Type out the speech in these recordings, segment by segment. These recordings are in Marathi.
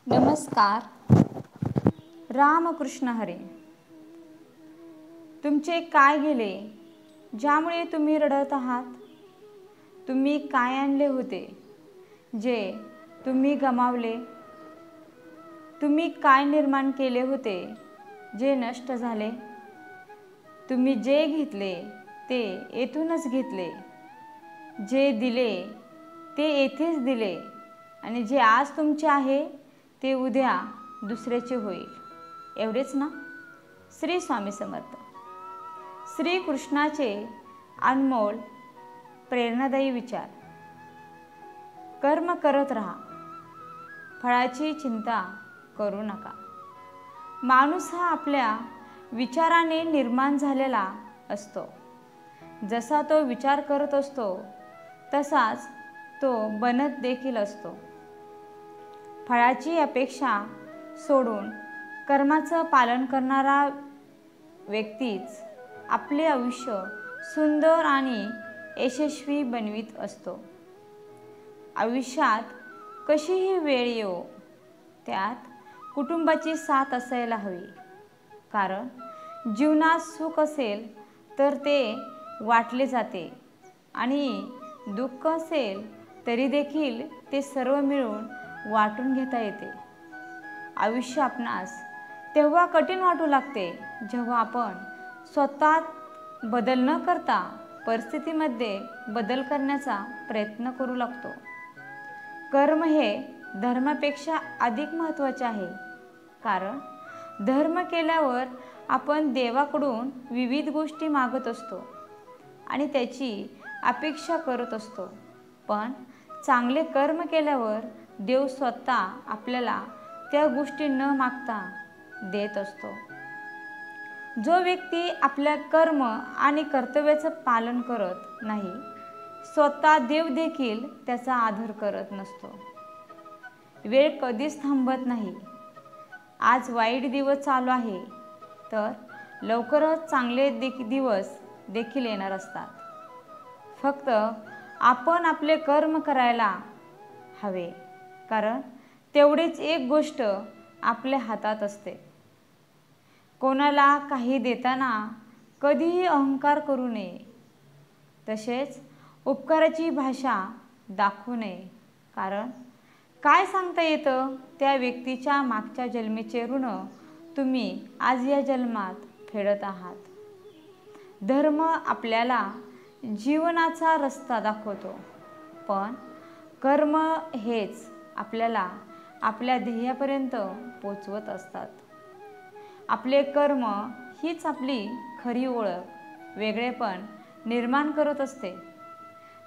नमस्कार. रामकृष्ण हरी. तुमचे काय गेले ज्यामुळे तुम्ही रडत आहात? तुम्ही काय आणले होते जे तुम्ही गमावले? तुम्ही काय निर्माण केले होते जे नष्ट झाले? तुम्ही जे घेतले ते येथूनच घेतले, जे दिले ते येथेच दिले आणि जे आज तुमचे आहे ते उद्या दुसऱ्याचे होईल. एवढेच ना? श्री स्वामी समर्थ. श्री कृष्णाचे अनमोल प्रेरणादायी विचार. कर्म करत राहा, फळाची चिंता करू नका. माणूस हा आपल्या विचाराने निर्माण झालेला असतो. जसा तो विचार करत असतो तसाच तो बनत देखील असतो. फळाची अपेक्षा सोडून कर्माचं पालन करणारा व्यक्तीच आपले आयुष्य सुंदर आणि यशस्वी बनवित असतो. आयुष्यात कशीही वेळ येवो, त्यात कुटुंबाची साथ असायला हवी. कारण जीवनात सुख असेल तर ते वाटले जाते आणि दुःख असेल तरी देखील ते सर्व मिळून वाटून घेता येते. आयुष्य आपणास तेव्हा कठीण वाटू लागते जेव्हा आपण स्वतः बदल न करता परिस्थितीमध्ये बदल करण्याचा प्रयत्न करू लागतो. कर्म हे धर्मापेक्षा अधिक महत्त्वाचे आहे. कारण धर्म केल्यावर आपण देवाकडून विविध गोष्टी मागत असतो आणि त्याची अपेक्षा करत असतो. पण चांगले कर्म केल्यावर देव स्वतः आपल्याला त्या गोष्टी न मागता देत असतो. जो व्यक्ती आपल्या कर्म आणि कर्तव्याचं पालन करत नाही, स्वतः देव देखील त्याचा आदर करत नसतो. वेळ कधीच थांबत नाही. आज वाईट दिवस चालू आहे तर लवकरच चांगले दिवस देखील येणार असतात. फक्त आपण आपले कर्म करायला हवे. कारण तेवढीच एक गोष्ट आपल्या हातात असते. कोणाला काही देताना कधीही अहंकार करू नये. तसेच उपकाराची भाषा दाखवू नये. कारण काय सांगता येतं त्या व्यक्तीच्या मागच्या जन्मीचे ऋण तुम्ही आज या जन्मात फेडत आहात. धर्म आपल्याला जीवनाचा रस्ता दाखवतो, पण कर्म हेच आपल्याला आपल्या ध्येयापर्यंत पोचवत असतात. आपले कर्म हीच आपली खरी ओळख, वेगळेपण निर्माण करत असते.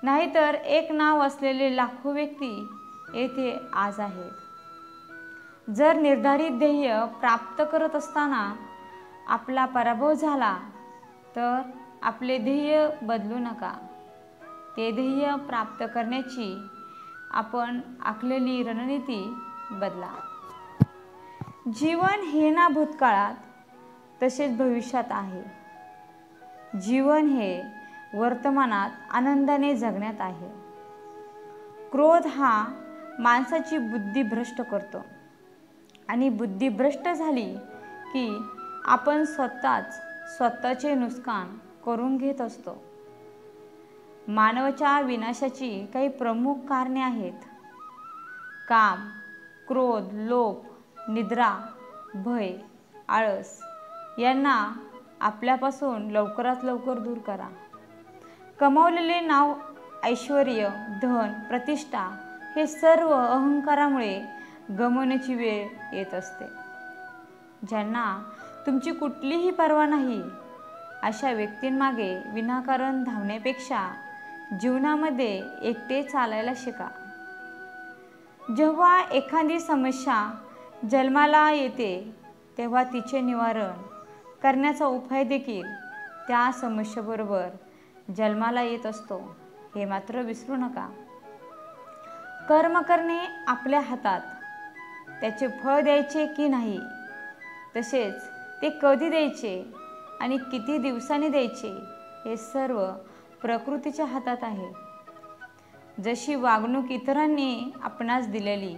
नाहीतर एक नाव असलेले लाखो व्यक्ती येथे आज आहेत. जर निर्धारित ध्येय प्राप्त करत असताना आपला पराभव झाला तर आपले ध्येय बदलू नका. ते ध्येय प्राप्त करण्याची आपण आखलेली रणनीती बदला. जीवन हे ना भूतकाळात तसेच भविष्यात आहे. जीवन हे वर्तमानात आनंदाने जगण्यात आहे. क्रोध हा माणसाची बुद्धी भ्रष्ट करतो आणि बुद्धी भ्रष्ट झाली की आपण स्वतःचे नुकसान करून घेत असतो. मानवाच्या विनाशाची काही प्रमुख कारणे आहेत. काम, क्रोध, लोभ, निद्रा, भय, आळस यांना आपल्यापासून लवकरात लवकर दूर करा. कमावलेले नाव, ऐश्वर्य, धन, प्रतिष्ठा हे सर्व अहंकारामुळे गमावण्याची वेळ येत असते. ज्यांना तुमची कुठलीही पर्वा नाही अशा व्यक्तींमागे विनाकारण धावण्यापेक्षा जीवनामध्ये एकटे चालायला शिका. जेव्हा एखादी समस्या जन्माला येते तेव्हा तिचे निवारण करण्याचा उपाय देखील त्या समस्येबरोबर जन्माला येत असतो, हे मात्र विसरू नका. कर्म करणे आपल्या हातात. त्याचे फळ द्यायचे की नाही, तसेच ते कधी द्यायचे आणि किती दिवसांनी द्यायचे हे सर्व प्रकृतीच्या हातात आहे. जशी वागणूक इतरांनी आपणास दिलेली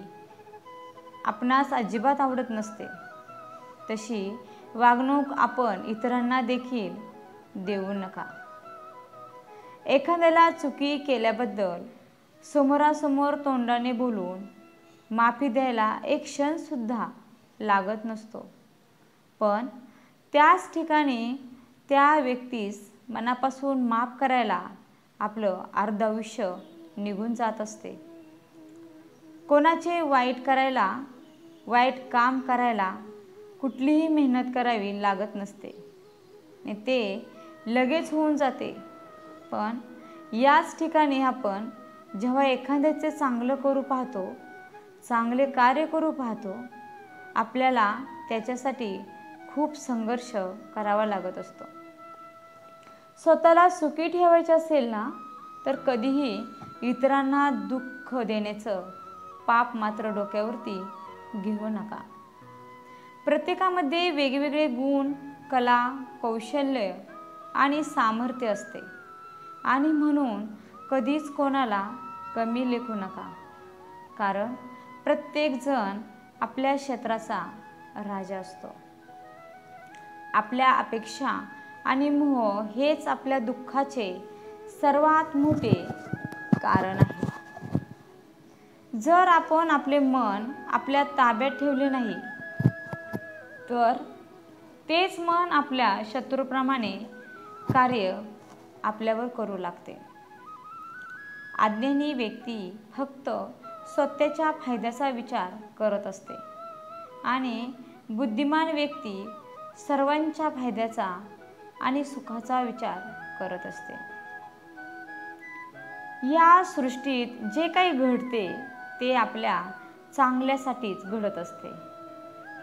आपणास अजिबात आवडत नसते, तशी वागणूक आपण इतरांना देखील देऊ नका. एखाद्याला चुकी केल्याबद्दल समोरासमोर तोंडाने बोलून माफी द्यायला एक क्षणसुद्धा लागत नसतो, पण त्याच ठिकाणी त्या व्यक्तीस मनापासून माफ करायला आपलं अर्ध आयुष्य निघून जात असते. कोणाचे वाईट काम करायला कुठलीही मेहनत करावी लागत नसते, ते लगेच होऊन जाते. पण याच ठिकाणी आपण जेव्हा एखाद्याचे चांगले कार्य करू पाहतो, आपल्याला त्याच्यासाठी खूप संघर्ष करावा लागत असतो. स्वतःला सुखी ठेवायचे असेल ना, तर कधीही इतरांना दुःख देण्याचं पाप मात्र डोक्यावरती घेऊ नका. प्रत्येकामध्ये वेगवेगळे गुण, कला, कौशल्य आणि सामर्थ्य असते आणि म्हणून कधीच कोणाला कमी लेखू नका, कारण प्रत्येकजण आपल्या क्षेत्राचा राजा असतो. आपल्या अपेक्षा आणि मोह हेच आपल्या दुःखाचे सर्वात मोठे कारण आहे. जर आपण आपले मन आपल्या ताब्यात ठेवले नाही, तर तेच मन आपल्या शत्रूप्रमाणे कार्य आपल्यावर करू लागते. अज्ञानी व्यक्ती फक्त स्वतःच्या फायद्याचा विचार करत असते आणि बुद्धिमान व्यक्ती सर्वांच्या फायद्याचा आणि सुखाचा विचार करत असते. या सृष्टीत जे काही घडते ते आपल्या चांगल्यासाठीच घडत असते.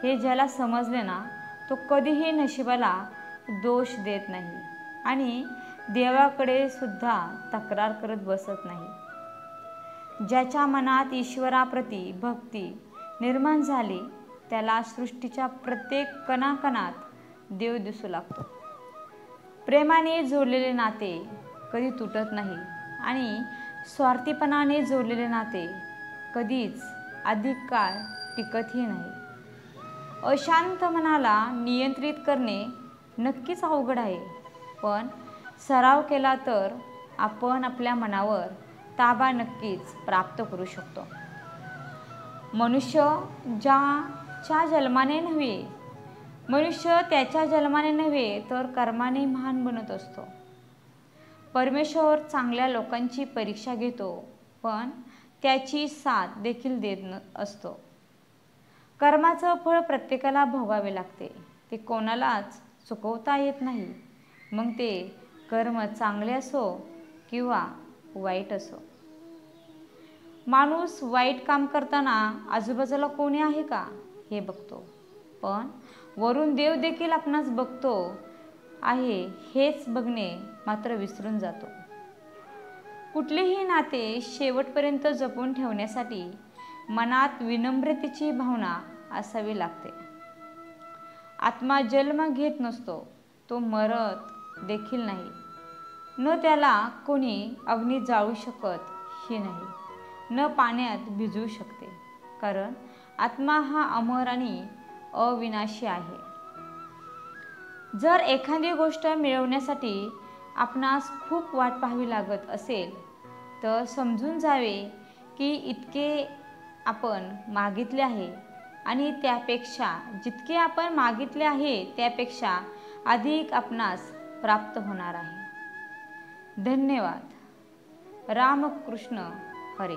हे ज्याला समजले ना, तो कधीही नशिबाला दोष देत नाही आणि देवाकडे सुद्धा तक्रार करत बसत नाही. ज्याच्या मनात ईश्वराप्रती भक्ती निर्माण झाली, त्याला सृष्टीच्या प्रत्येक कणाकणात देव दिसू लागतो. प्रेमाने जोडलेले नाते कधी तुटत नाही आणि स्वार्थीपणाने जोडलेले नाते कधीच अधिक काळ टिकतही नाही. अशांत मनाला नियंत्रित करणे नक्कीच अवघड आहे, पण सराव केला तर आपण आपल्या मनावर ताबा नक्कीच प्राप्त करू शकतो. मनुष्य त्याच्या जन्माने नव्हे तर कर्माने महान बनत असतो. परमेश्वर चांगल्या लोकांची परीक्षा घेतो, पण त्याची साथ देखील देत असतो. कर्माचं फळ प्रत्येकाला भोगावे लागते, ते कोणालाच चुकवता येत नाही. मग ते कर्म चांगले असो किंवा वाईट असो. माणूस वाईट काम करताना आजूबाजूला कोणी आहे का हे बघतो, पण वरून देव देखील आपणास बघतो आहे हेच बघणे मात्र विसरून जातो. कुठलेही नाते शेवटपर्यंत जपून ठेवण्यासाठी मनात विनम्रतेची भावना असावी लागते. आत्मा जन्म घेत नसतो, तो मरत देखील नाही. न त्याला कोणी अग्नी जाळू शकत ही नाही, न पाण्यात भिजवू शकते, कारण आत्मा हा अमर आणि अविनाशी आहे. जर एखादी गोष्ट मिळवण्यासाठी आपणास खूप वाट पाहावी लागत असेल, तर समजून जावे की इतके आपण मागितले आहे आणि त्यापेक्षा जितके आपण मागितले आहे त्यापेक्षा अधिक आपणास प्राप्त होणार आहे. धन्यवाद. रामकृष्ण हरी.